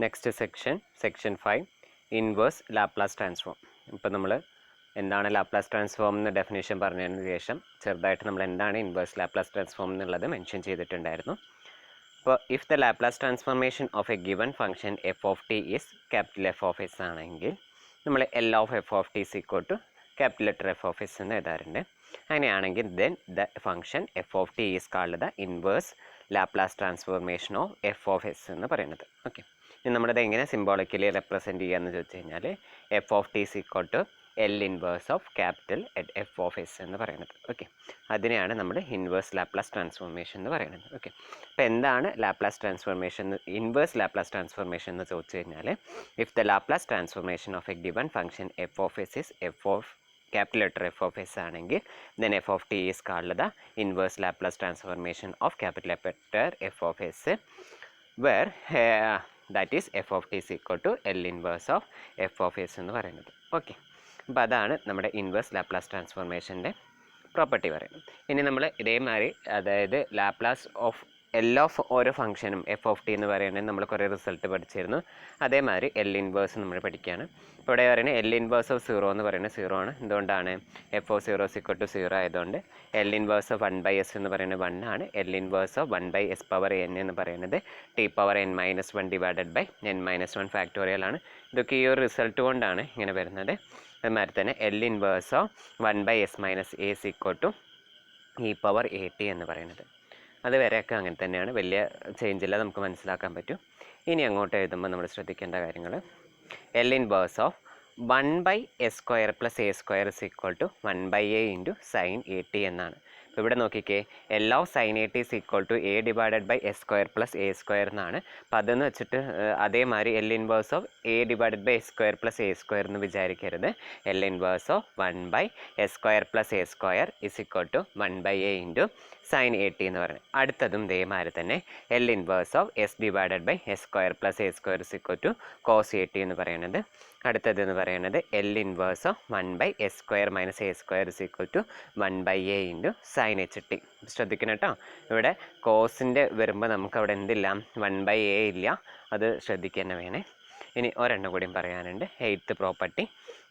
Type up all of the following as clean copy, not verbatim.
Next section 5 inverse Laplace transform. ഇപ്പോൾ നമ്മൾ എന്താണ് ലാപ്ലാസ് ട്രാൻസ്ഫോം എന്ന് ഡെഫിനേഷൻ പറഞ്ഞതിന് ശേഷം ചെറുതായിട്ട് നമ്മൾ എന്താണ് ഇൻവേഴ്സ് ലാപ്ലാസ് ട്രാൻസ്ഫോം എന്നുള്ളത് മെൻഷൻ ചെയ്തിട്ടുണ്ടായിരുന്നു. അപ്പോൾ if the Laplace transformation of a given function F of T is capital F of S ആണെങ്കിൽ നമ്മൾ L of F of T is equal to capital letter F of S എന്ന് എഴുതാറുണ്ട്. അങ്ങനെയാണെങ്കിൽ then the function F of T is called the inverse Laplace transformation of F of S എന്ന് പറയുന്നത്. Okay, ഇനി നമ്മളത് എങ്ങനെ സിംബോളിക്കലി റെപ്രസെൻറ്റ് ചെയ്യാമെന്ന് ചോദിച്ചു കഴിഞ്ഞാൽ F of T is equal to L inverse of capital F of S എന്ന് പറയുന്നത്. ഓക്കെ, അതിനെയാണ് നമ്മൾ ഇൻവേഴ്സ് ലാപ്ലാസ് ട്രാൻസ്ഫോർമേഷൻ എന്ന് പറയുന്നത്. ഓക്കെ, അപ്പോൾ എന്താണ് Laplace transformation, inverse Laplace transformation എന്ന് ചോദിച്ചു കഴിഞ്ഞാൽ if the Laplace transformation of a given function F of S is F of capital letter F of S ആണെങ്കിൽ then F of T is called the inverse Laplace transformation of capital letter F of S where that is F of T is equal to L inverse of F of S എന്ന് പറയുന്നത്. Okay, അപ്പോൾ അതാണ് നമ്മുടെ inverse Laplace ട്രാൻസ്ഫോർമേഷൻ്റെ property പറയുന്നത്. ഇനി നമ്മൾ ഇതേമാതിരി അതായത് ലാപ്ലാസ് ഓഫ് എൽ ഓഫ് ഓരോ ഫംഗ്ഷനും എഫ് ഓഫ് ടി എന്ന് പറയുന്നത് നമ്മൾ കുറേ റിസൾട്ട് പഠിച്ചിരുന്നു. അതേമാതിരി എൽ ഇൻവേഴ്സ് നമ്മൾ പഠിക്കുകയാണ്. ഇപ്പോൾ ഇവിടെ പറയുന്നത് എൽ ഇൻവേഴ്സ് ഓഫ് 0 എന്ന് പറയുന്നത് 0 ആണ്. എന്തുകൊണ്ടാണ്? എഫ് ഓഫ് 0 ഈക്വൽ ടു 0 ആയതുകൊണ്ട്. എൽ ഇൻവേഴ്സ് ഓഫ് 1/s എന്ന് പറയുന്നത് 1 ആണ്. L inverse of 1/s power n എന്ന് പറയുന്നത് T power n-1 divided by n-1 factorial ആണ്. ഇതൊക്കെ ഈ ഒരു റിസൾട്ട് കൊണ്ടാണ് ഇങ്ങനെ വരുന്നത്. അതുമാതിരി തന്നെ L inverse of 1/s - a equal to E power A T എന്ന് പറയുന്നത്. അതുവരെയൊക്കെ അങ്ങനെ തന്നെയാണ്, വലിയ ചേഞ്ചില്ല, നമുക്ക് മനസ്സിലാക്കാൻ പറ്റും. ഇനി അങ്ങോട്ട് എഴുതുമ്പോൾ നമ്മൾ ശ്രദ്ധിക്കേണ്ട കാര്യങ്ങൾ L inverse of 1/s² + a² is equal to 1/a into sine A T എന്നാണ്. അപ്പോൾ ഇവിടെ നോക്കിക്കേ, L of sine A T is equal to A divided by s² + a² എന്നാണ്. അപ്പോൾ അതെന്ന് വെച്ചിട്ട് അതേമാതിരി L inverse of A divided by s² + a² എന്ന് വിചാരിക്കരുത്. L inverse of 1/s² + a² is equal to 1/a into sine A T എന്ന് പറയുന്നത്. അടുത്തതും ഇതേമാതിരി തന്നെ L inverse of S divided by s² + a² is equal to cos A T എന്ന് പറയുന്നത്. അടുത്തത് എന്ന് പറയുന്നത് L inverse of 1/s² - a² is equal to 1/a into sine H T. ശ്രദ്ധിക്കണം കേട്ടോ, ഇവിടെ കോസിൻ്റെ വരുമ്പോൾ നമുക്ക് അവിടെ എന്തില്ല, 1/a ഇല്ല, അത് ശ്രദ്ധിക്കുക തന്നെ വേണേ. ഇനി ഒരെണ്ണം കൂടിയും പറയാനുണ്ട്, 8th property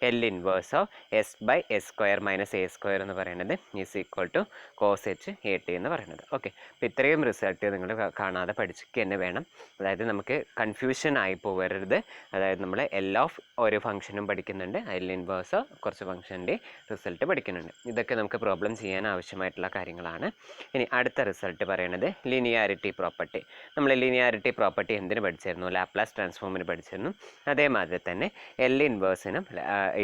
L inverse of s/s² - a² എന്ന് പറയുന്നത് is equal to cos H A T എന്ന് പറയുന്നത്. ഓക്കെ, അപ്പോൾ ഇത്രയും റിസൾട്ട് നിങ്ങൾ കാണാതെ പഠിക്കുക തന്നെ വേണം. അതായത് നമുക്ക് കൺഫ്യൂഷൻ ആയി പോകരുത്. അതായത് നമ്മൾ എൽ ഓഫ് ഓരോ ഫംഗ്ഷനും പഠിക്കുന്നുണ്ട്, എൽ ഇൻവേഴ്സ് കുറച്ച് ഫംഗ്ഷൻ്റെ റിസൾട്ട് പഠിക്കുന്നുണ്ട്. ഇതൊക്കെ നമുക്ക് പ്രോബ്ലം ചെയ്യാൻ ആവശ്യമായിട്ടുള്ള കാര്യങ്ങളാണ്. ഇനി അടുത്ത റിസൾട്ട് പറയുന്നത് ലിനിയാരിറ്റി പ്രോപ്പർട്ടി. നമ്മൾ ലിനിയാരിറ്റി പ്രോപ്പർട്ടി എന്തിനു പഠിച്ചിരുന്നു? ലാപ്ലാസ് ട്രാൻസ്ഫോമിന് പഠിച്ചിരുന്നു. അതേമാതിരി തന്നെ എൽ ഇൻവേഴ്സിനും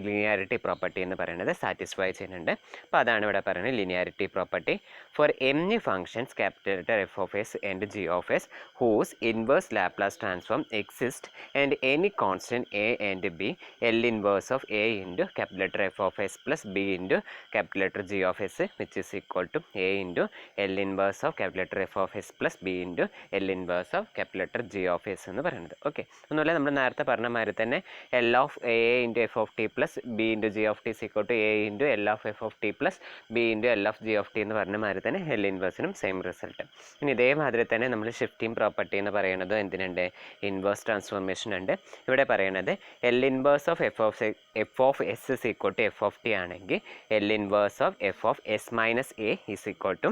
ലിനിയാരിറ്റി പ്രോപ്പർട്ടി എന്ന് പറയുന്നത് സാറ്റിസ്ഫൈ ചെയ്യുന്നുണ്ട്. അപ്പോൾ അതാണ് ഇവിടെ പറയുന്നത് linearity property for any functions capital F of S and G of S whose inverse Laplace transform exist and any constant A and B L inverse of A into capital letter F of S plus B into capital letter G of S which is equal to A into L inverse of capital letter F of S plus B into L inverse of capital letter G of S എന്ന് പറയുന്നത്. Okay, ഒന്നുമില്ല, നമ്മൾ നേരത്തെ പറഞ്ഞ മാതിരി തന്നെ L of A into F of T plus B into G of T is equal to A into L of F of T plus B into L of G of T എന്ന് പറഞ്ഞ മാതിരി തന്നെ L ഇൻവേഴ്സിനും same result. ഇനി ഇതേമാതിരി തന്നെ നമ്മൾ shifting property എന്ന് പറയുന്നത് എന്തിനുണ്ട്? ഇൻവേഴ്സ് ട്രാൻസ്ഫോർമേഷൻ ഉണ്ട്. ഇവിടെ പറയുന്നത് L inverse of F of S is equal to F of T ആണെങ്കിൽ L inverse of F of S minus A is equal to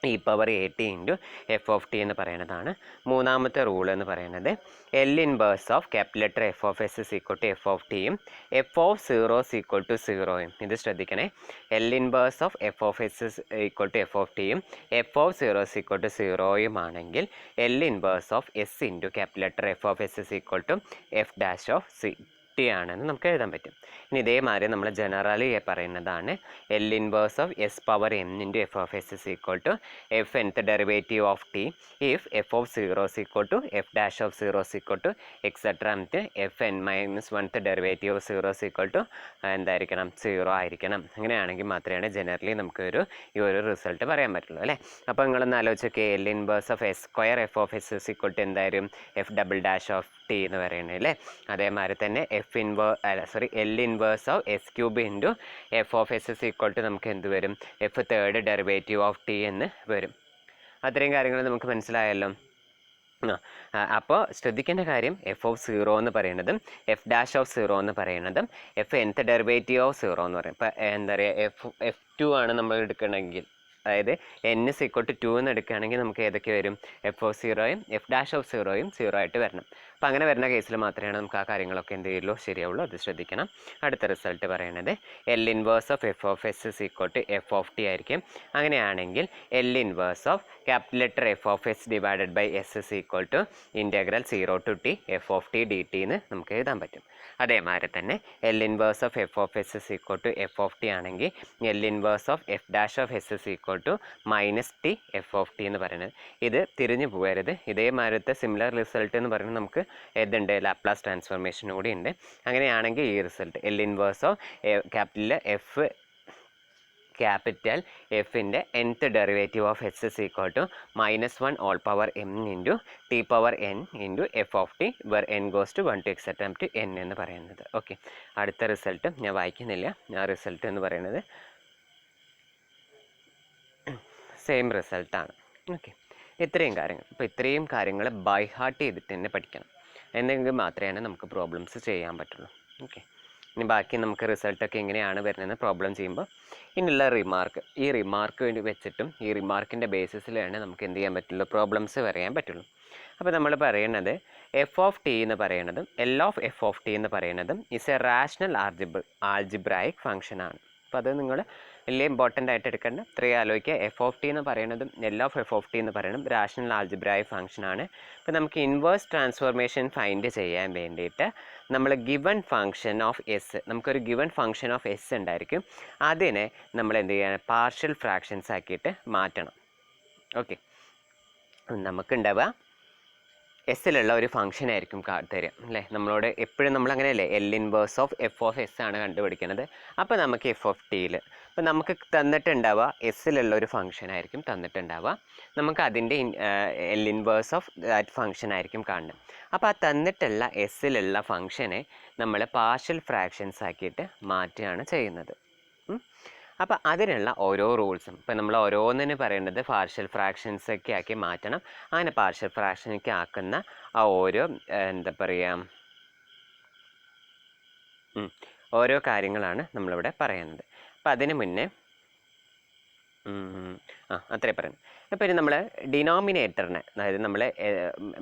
E power A T into F of T എന്ന് പറയുന്നതാണ്. മൂന്നാമത്തെ rule എന്ന് പറയുന്നത് L inverse of capital letter F of S is equal to F of ടിയും F of 0 equal to 0യും. ഇത് ശ്രദ്ധിക്കണേ, L inverse of F of S equal to F of ടിയും എഫ് ഓഫ് 0 ഈക്വൽ ടു 0യും ആണെങ്കിൽ L inverse of S into capital letter F of S is equal to F dash of C T ആണെന്ന് നമുക്ക് എഴുതാൻ പറ്റും. ഇനി ഇതേമാതിരി നമ്മൾ ജനറലി പറയുന്നതാണ് L inverse of S power N into F of S is equal to F nth derivative of T if F of 0 equal to F dash of 0 equal to etcetera എന്നിട്ട് F n-1th derivative of 0 equal to എന്തായിരിക്കണം? 0 ആയിരിക്കണം. അങ്ങനെയാണെങ്കിൽ മാത്രമേ generally നമുക്കൊരു ഈ ഒരു result പറയാൻ പറ്റുള്ളൂ അല്ലേ. അപ്പോൾ നിങ്ങളൊന്ന് ആലോചിച്ചൊക്കെ L inverse of s² F of S equal to എന്തായാലും F double dash of T എന്ന് പറയുന്നത് അല്ലേ. അതേമാതിരി തന്നെ L inverse of s³ into F of S is equal to നമുക്ക് എന്ത് വരും? F third derivative of T എന്ന് വരും. അത്രയും കാര്യങ്ങൾ നമുക്ക് മനസ്സിലായല്ലോ. അപ്പോൾ ശ്രദ്ധിക്കേണ്ട കാര്യം എഫ് ഓഫ് സീറോ എന്ന് പറയുന്നതും എഫ് ഡാഷ് ഓഫ് സീറോ എന്ന് പറയുന്നതും F nth derivative of zero എന്ന് പറയും. ഇപ്പോൾ എന്താ പറയുക, എഫ് ടു ആണ് നമ്മൾ എടുക്കണമെങ്കിൽ, അതായത് n = 2 എന്ന് എടുക്കുകയാണെങ്കിൽ നമുക്ക് ഏതൊക്കെ വരും, എഫ് ഓഫ് സീറോയും എഫ് ഡാഷ് ഓഫ് സീറോയും 0 ആയിട്ട് വരണം. അപ്പോൾ അങ്ങനെ വരുന്ന കേസിൽ മാത്രമേ നമുക്ക് ആ കാര്യങ്ങളൊക്കെ എന്ത് ചെയ്യുള്ളൂ, ശരിയാവുള്ളൂ. അത് ശ്രദ്ധിക്കണം. അടുത്ത റിസൾട്ട് പറയുന്നത് L inverse of F of S F of T ആയിരിക്കും. അങ്ങനെയാണെങ്കിൽ L inverse of capital letter F of S divided by S integral 0 to t F of T D T എന്ന് നമുക്ക് എഴുതാൻ പറ്റും. അതേമാതിരി തന്നെ L inverse of F of S F of T ആണെങ്കിൽ L inverse of F dash of S -t F of T എന്ന് പറയുന്നത്. ഇത് തിരിഞ്ഞു പോകരുത്. ഇതേമാതിരത്തെ സിമിലർ റിസൾട്ട് എന്ന് പറയുന്നത് നമുക്ക് ഏതുണ്ട്, ലാപ്ലാസ് ട്രാൻസ്ഫോർമേഷൻ കൂടി ഉണ്ട്. അങ്ങനെയാണെങ്കിൽ ഈ result L inverse of capital എഫിൻ്റെ nth derivative of S -1 all power m into T power n into F of T where n goes to 1 to etc to n എന്ന് പറയുന്നത്. ഓക്കെ, അടുത്ത result ഞാൻ വായിക്കുന്നില്ല. ആ റിസൾട്ട് എന്ന് പറയുന്നത് same റിസൾട്ടാണ്. ഓക്കെ, ഇത്രയും കാര്യങ്ങൾ. അപ്പോൾ ഇത്രയും കാര്യങ്ങൾ ബൈ ഹാർട്ട് ചെയ്തിട്ട് തന്നെ പഠിക്കണം, എന്നെങ്കിൽ മാത്രമേ നമുക്ക് പ്രോബ്ലംസ് ചെയ്യാൻ പറ്റുള്ളൂ. ഓക്കെ, ഇനി ബാക്കി നമുക്ക് റിസൾട്ടൊക്കെ എങ്ങനെയാണ് വരുന്നതെന്ന് പ്രോബ്ലം ചെയ്യുമ്പോൾ ഇനിയുള്ള ഈ റിമാർക്ക് വേണ്ടി വെച്ചിട്ടും ഈ റിമാർക്കിൻ്റെ ബേസിസിലാണ് നമുക്ക് എന്ത് ചെയ്യാൻ പറ്റുള്ളൂ, പ്രോബ്ലംസ് പറയാൻ പറ്റുള്ളൂ. അപ്പോൾ നമ്മൾ പറയുന്നത് എഫ് ഓഫ് ടി എന്ന് പറയുന്നതും L of F of T എന്ന് പറയുന്നതും ഇസ് എ റാഷണൽ ആൾജിബ്രായിക് ഫംഗ്ഷനാണ്. അപ്പോൾ അത് നിങ്ങൾ വലിയ ഇമ്പോർട്ടൻ്റ് ആയിട്ട് എടുക്കേണ്ട ഇത്രയും ആലോചിക്കുക. എഫ് ഓഫ് ടി എന്ന് പറയുന്നതും L of F of T എന്ന് പറയുന്നതും റാഷണൽ ആൾജിബ്രായിക് ഫംഗ്ഷനാണ്. അപ്പോൾ നമുക്ക് ഇൻവേഴ്സ് ട്രാൻസ്ഫോർമേഷൻ ഫൈൻഡ് ചെയ്യാൻ വേണ്ടിയിട്ട് നമ്മൾ ഗിവൺ ഫംഗ്ഷൻ ഓഫ് എസ്, നമുക്കൊരു ഗിവൺ ഫംഗ്ഷൻ ഓഫ് എസ് ഉണ്ടായിരിക്കും. അതിനെ നമ്മൾ എന്ത് ചെയ്യണം, പാർഷ്യൽ ഫ്രാക്ഷൻസ് ആക്കിയിട്ട് മാറ്റണം. ഓക്കെ, നമുക്കുണ്ടാവുക എസ്സിലുള്ള ഒരു ഫംഗ്ഷൻ ആയിരിക്കും തരിക അല്ലേ. നമ്മളോട് എപ്പോഴും നമ്മൾ അങ്ങനെയല്ലേ L inverse of F of S ആണ് കണ്ടുപിടിക്കുന്നത്. അപ്പോൾ നമുക്ക് എഫ് ഓഫ് ടിയിൽ അപ്പോൾ നമുക്ക് തന്നിട്ടുണ്ടാവുക എസ്സിലുള്ള ഒരു ഫംഗ്ഷൻ ആയിരിക്കും തന്നിട്ടുണ്ടാവുക. നമുക്ക് അതിൻ്റെ L inverse of that function ആയിരിക്കും കാണുന്നത്. അപ്പോൾ ആ തന്നിട്ടുള്ള എസ്സിലുള്ള ഫംഗ്ഷനെ നമ്മൾ പാർഷ്യൽ ഫ്രാക്ഷൻസ് ആക്കിയിട്ട് മാറ്റുകയാണ് ചെയ്യുന്നത്. അപ്പോൾ അതിനുള്ള ഓരോ റൂൾസും ഇപ്പം നമ്മൾ ഓരോന്നിന് പറയുന്നത് പാർഷ്യൽ ഫ്രാക്ഷൻസ് ഒക്കെ ആക്കി മാറ്റണം. അങ്ങനെ പാർഷ്യൽ ഫ്രാക്ഷനൊക്കെ ആക്കുന്ന ആ ഓരോ എന്താ പറയുക ഓരോ കാര്യങ്ങളാണ് നമ്മളിവിടെ പറയുന്നത്. അപ്പം അതിന് മുന്നേ അത്രേ പറയുന്നത്. അപ്പോൾ ഇനി നമ്മൾ ഡിനോമിനേറ്ററിനെ, അതായത് നമ്മൾ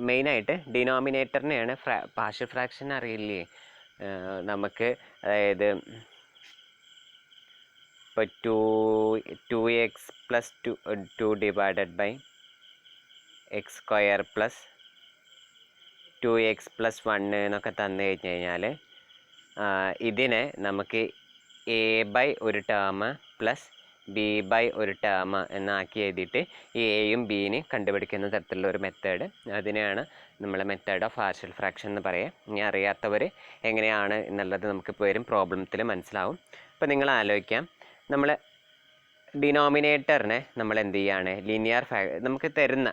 മെയിനായിട്ട് ഡിനോമിനേറ്ററിനെയാണ് പാർഷ്യൽ ഫ്രാക്ഷൻ അറിയില്ലേ നമുക്ക്, അതായത് ഇപ്പോൾ 2x + 2 divided by X square plus 2x + 1 എന്നൊക്കെ തന്നു കഴിഞ്ഞ് കഴിഞ്ഞാൽ ഇതിനെ നമുക്ക് a/, ഒരു ടേം പ്ലസ് b/, ഒരു ടേം എന്നാക്കി എഴുതിയിട്ട് ഈ എയും ബിനെ കണ്ടുപിടിക്കുന്ന തരത്തിലുള്ള ഒരു മെത്തേഡ്, അതിനെയാണ് നമ്മൾ മെത്തേഡ് ഓഫ് പാർഷ്യൽ ഫ്രാക്ഷൻ എന്ന് പറയുക. ഇനി അറിയാത്തവർ എങ്ങനെയാണ് എന്നുള്ളത് നമുക്കിപ്പോൾ വരും പ്രോബ്ലത്തിൽ മനസ്സിലാവും. അപ്പോൾ നിങ്ങൾ ആലോചിക്കാം, നമ്മൾ ഡിനോമിനേറ്ററിനെ നമ്മൾ എന്ത് ചെയ്യാണ്, ലീനിയർ നമുക്ക് തരുന്ന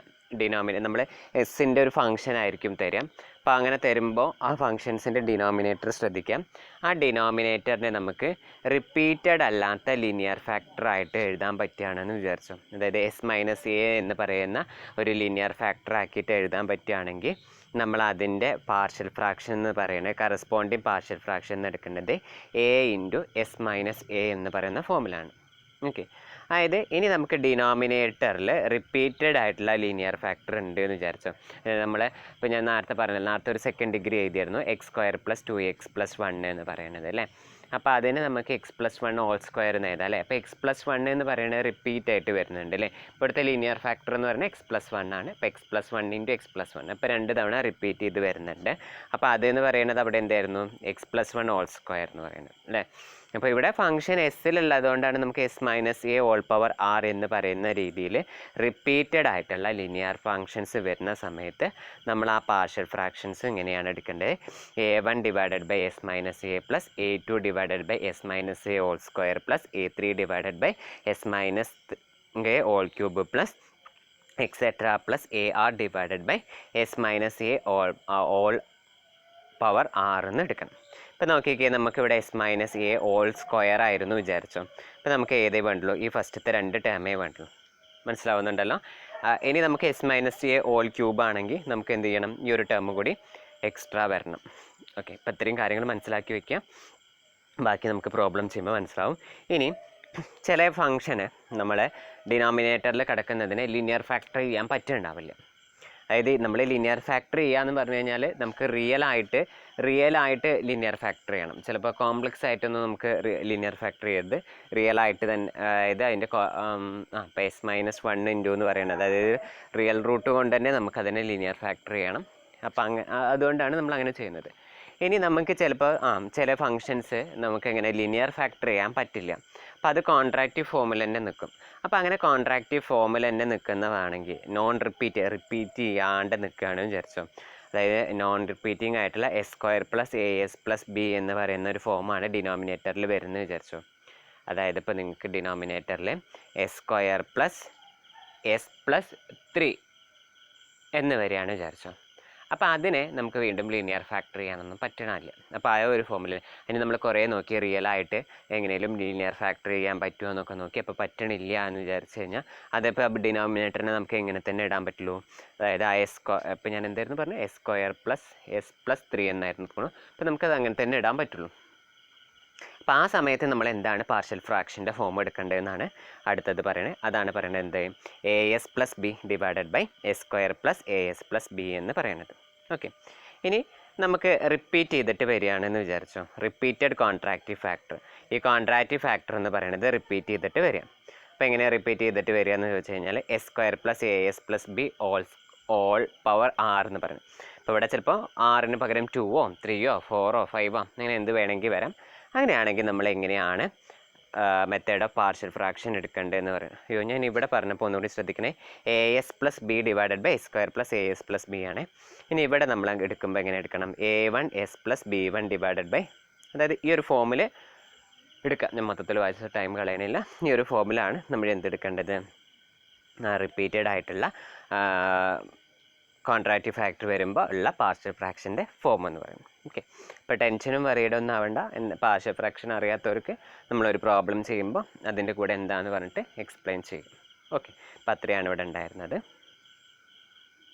നമ്മൾ എസ്സിൻ്റെ ഒരു ഫംഗ്ഷൻ ആയിരിക്കും തരാം. അപ്പോൾ അങ്ങനെ തരുമ്പോൾ ആ ഫംഗ്ഷൻസിൻ്റെ ഡിനോമിനേറ്റർ ശ്രദ്ധിക്കാം. ആ ഡിനോമിനേറ്ററിനെ നമുക്ക് റിപ്പീറ്റഡ് അല്ലാത്ത ലീനിയർ ഫാക്ടറായിട്ട് എഴുതാൻ പറ്റുകയാണെന്ന് വിചാരിച്ചു. അതായത് S-A എന്ന് പറയുന്ന ഒരു ലീനിയർ ഫാക്ടർ ആക്കിയിട്ട് എഴുതാൻ പറ്റുകയാണെങ്കിൽ നമ്മൾ അതിൻ്റെ പാർഷ്യൽ ഫ്രാക്ഷൻ എന്ന് പറയുന്നത് കറസ്പോണ്ടിങ് പാർഷ്യൽ ഫ്രാക്ഷൻ എന്ന് എടുക്കേണ്ടത് A × S-A എന്ന് പറയുന്ന ഫോമിലാണ്. ഓക്കെ, അതായത് ഇനി നമുക്ക് ഡിനോമിനേറ്ററിൽ റിപ്പീറ്റഡ് ആയിട്ടുള്ള ലീനിയർ ഫാക്ടർ ഉണ്ട് എന്ന് വിചാരിച്ചോ. നമ്മൾ ഇപ്പോൾ ഞാൻ നേരത്തെ ഒരു സെക്കൻഡ് ഡിഗ്രി എഴുതിയായിരുന്നു x² + 2x + 1 എന്ന് പറയുന്നത് അല്ലേ. അപ്പോൾ അതിന് നമുക്ക് x + 1 ഹോൾ സ്ക്വയർ എന്ന് എഴുതാം അല്ലേ. അപ്പോൾ x + 1 എന്ന് പറയുന്നത് റിപ്പീറ്റ് ആയിട്ട് വരുന്നുണ്ട് അല്ലേ. ഇപ്പോഴത്തെ ലീനിയർ ഫാക്ടർ എന്ന് പറയുന്നത് x + 1 ആണ്. അപ്പോൾ x + 1 × x + 1, അപ്പോൾ 2 തവണ റിപ്പീറ്റ് ചെയ്ത് വരുന്നുണ്ട്. അപ്പോൾ അതെന്ന് പറയുന്നത് അവിടെ എന്തായിരുന്നു, x + 1 ഹോൾ സ്ക്വയർ എന്ന് പറയുന്നത് അല്ലേ. അപ്പോൾ ഇവിടെ ഫംഗ്ഷൻ എസ്സിലുള്ളതുകൊണ്ടാണ് നമുക്ക് S-A ഹോൾ പവർ R എന്ന് പറയുന്ന രീതിയിൽ റിപ്പീറ്റഡ് ആയിട്ടുള്ള ലീനിയർ ഫങ്ഷൻസ് വരുന്ന സമയത്ത് നമ്മൾ ആ പാർഷ്യൽ ഫ്രാക്ഷൻസ് ഇങ്ങനെയാണ് എടുക്കേണ്ടത്. A1 divided by S-A plus A2 divided by S-A whole square plus A3 divided by S-A whole cube plus etcetera plus AR divided by S-A whole power R എന്ന് എടുക്കണം. ഇപ്പോൾ നോക്കിക്കേ, നമുക്കിവിടെ S-A ഹോൾ സ്ക്വയർ ആയിരുന്നു വിചാരിച്ചോ. അപ്പോൾ നമുക്ക് ഏതേ വേണ്ടുള്ളൂ, ഈ ഫസ്റ്റത്തെ 2 ടേമേ വേണ്ടുള്ളൂ. മനസ്സിലാവുന്നുണ്ടല്ലോ. ഇനി നമുക്ക് S minus A all cube ആണെങ്കിൽ നമുക്ക് എന്ത് ചെയ്യണം, ഈ ഒരു ടേം കൂടി എക്സ്ട്രാ വരണം. ഓക്കെ, അപ്പോൾ ഇത്രയും കാര്യങ്ങൾ മനസ്സിലാക്കി വയ്ക്കുക. ബാക്കി നമുക്ക് പ്രോബ്ലം ചെയ്യുമ്പോൾ മനസ്സിലാവും. ഇനി ചില ഫംഗ്ഷന് നമ്മളെ ഡിനോമിനേറ്ററിൽ കിടക്കുന്നതിന് ലിനിയർ ഫാക്ടർ ചെയ്യാൻ പറ്റുന്നുണ്ടാവില്ല. അതായത് നമ്മൾ ലിനിയർ ഫാക്ടർ ചെയ്യാന്ന് പറഞ്ഞു കഴിഞ്ഞാൽ നമുക്ക് റിയൽ ആയിട്ട് ലിനിയർ ഫാക്ടർ ചെയ്യണം. ചിലപ്പോൾ കോംപ്ലക്സ് ആയിട്ടൊന്നും നമുക്ക് ലിനിയർ ഫാക്ടർ ചെയ്യരുത്, റിയൽ ആയിട്ട് തന്നെ. അതായത് അതിൻ്റെ ഇപ്പോൾ എസ് മൈനസ് 1 ഇൻറ്റു എന്ന് പറയുന്നത്, അതായത് റിയൽ റൂട്ട് കൊണ്ട് തന്നെ നമുക്കതിനെ ലിനിയർ ഫാക്ടർ ചെയ്യണം. അപ്പോൾ അതുകൊണ്ടാണ് നമ്മൾ അങ്ങനെ ചെയ്യുന്നത്. ഇനി നമുക്ക് ചിലപ്പോൾ ചില ഫങ്ഷൻസ് നമുക്ക് എങ്ങനെ ലിനിയർ ഫാക്ടർ ചെയ്യാൻ പറ്റില്ല. അപ്പോൾ അത് കോൺട്രാക്റ്റീവ് ഫോമിൽ തന്നെ നിൽക്കും. അപ്പോൾ അങ്ങനെ കോൺട്രാക്റ്റീവ് ഫോമിൽ തന്നെ നിൽക്കുന്നതാണെങ്കിൽ റിപ്പീറ്റ് ചെയ്യാണ്ട് നിൽക്കുകയാണെന്ന് വിചാരിച്ചോ. അതായത് നോൺ റിപ്പീറ്റിംഗ് ആയിട്ടുള്ള S square plus A S plus B എന്ന് പറയുന്ന ഒരു ഫോമാണ് ഡിനോമിനേറ്ററിൽ വരുന്നത് വിചാരിച്ചോ. അതായത് ഇപ്പോൾ നിങ്ങൾക്ക് ഡിനോമിനേറ്ററിൽ S square plus S plus 3 എന്ന് വരികയാണ് വിചാരിച്ചോ. അപ്പോൾ അതിനെ നമുക്ക് വീണ്ടും ലീനിയർ ഫാക്ടർ ചെയ്യാനൊന്നും പറ്റണില്ല. അപ്പോൾ ആ ഒരു ഫോമിൽ ഇനി നമ്മൾ കുറേ നോക്കി റിയലായിട്ട് എങ്ങനെയും ലീനിയർ ഫാക്ടർ ചെയ്യാൻ പറ്റുമോ എന്നൊക്കെ നോക്കി. അപ്പോൾ പറ്റണില്ല എന്ന് വിചാരിച്ചു കഴിഞ്ഞാൽ അതിപ്പോൾ ഡിനോമിനേറ്ററിനെ നമുക്ക് എങ്ങനെ തന്നെ ഇടാൻ പറ്റുള്ളൂ. അതായത് ആ ഇപ്പോൾ ഞാൻ എന്തായിരുന്നു പറഞ്ഞത്, S square plus S plus 3 എന്നായിരുന്നു തോന്നുന്നു. അപ്പോൾ നമുക്കത് അങ്ങനെ തന്നെ ഇടാൻ പറ്റുള്ളൂ. അപ്പോൾ ആ സമയത്ത് നമ്മൾ എന്താണ് പാർഷ്യൽ ഫ്രാക്ഷൻ്റെ ഫോം എടുക്കേണ്ടതെന്നാണ് അടുത്തത് പറയുന്നത്. അതാണ് പറയുന്നത് എന്ത്, A S plus B divided by S square plus A S plus B എന്ന് പറയുന്നത്. ഓക്കെ, ഇനി നമുക്ക് റിപ്പീറ്റ് ചെയ്തിട്ട് വരികയാണെന്ന് വിചാരിച്ചോ. Repeated contractive factor. ഈ കോൺട്രാക്റ്റീവ് ഫാക്ടർ എന്ന് പറയുന്നത് റിപ്പീറ്റ് ചെയ്തിട്ട് വരിക. അപ്പോൾ എങ്ങനെയാണ് റിപ്പീറ്റ് ചെയ്തിട്ട് വരിക എന്ന് ചോദിച്ചു കഴിഞ്ഞാൽ S square plus A S plus B all power R എന്ന് പറയുന്നത്. അപ്പോൾ ഇവിടെ ചിലപ്പോൾ ആറിന് പകരം 2ഓ 3ഓ 4ഓ 5ഓ അങ്ങനെ എന്ത് വേണമെങ്കിൽ വരാം. അങ്ങനെയാണെങ്കിൽ നമ്മൾ എങ്ങനെയാണ് മെത്തേഡ് ഓഫ് പാർഷ്യൽ ഫ്രാക്ഷൻ എടുക്കേണ്ടതെന്ന് പറയുന്നത്. അയ്യോ, ഞാൻ ഇവിടെ പറഞ്ഞപ്പോൾ ഒന്നുകൂടി ശ്രദ്ധിക്കണേ. A S plus B divided by S square plus A S plus B ആണ്. ഇനി ഇവിടെ നമ്മൾ എടുക്കുമ്പോൾ എങ്ങനെ എടുക്കണം, A1 S plus B1 divided by, അതായത് ഈ ഒരു ഫോമിൽ എടുക്കാം. ഞാൻ മൊത്തത്തിൽ വായിച്ച ടൈം കളയണില്ല. ഈ ഒരു ഫോമിലാണ് നമ്മൾ എന്തെടുക്കേണ്ടത്, റിപ്പീറ്റഡ് ആയിട്ടുള്ള കോൺട്രാക്റ്റീവ് ഫാക്ടർ വരുമ്പോൾ ഉള്ള പാർഷ്യൽ ഫ്രാക്ഷൻ്റെ ഫോം എന്ന് പറയും. ഓക്കെ, ഇപ്പോൾ ടെൻഷനും വറിയിടൊന്നും ആവേണ്ട. പാർഷ്യൽ ഫ്രാക്ഷൻ അറിയാത്തവർക്ക് നമ്മളൊരു പ്രോബ്ലം ചെയ്യുമ്പോൾ അതിൻ്റെ കൂടെ എന്താണെന്ന് പറഞ്ഞിട്ട് എക്സ്പ്ലെയിൻ ചെയ്യും. ഓക്കെ, അപ്പോൾ അത്രയാണ് ഇവിടെ ഉണ്ടായിരുന്നത്.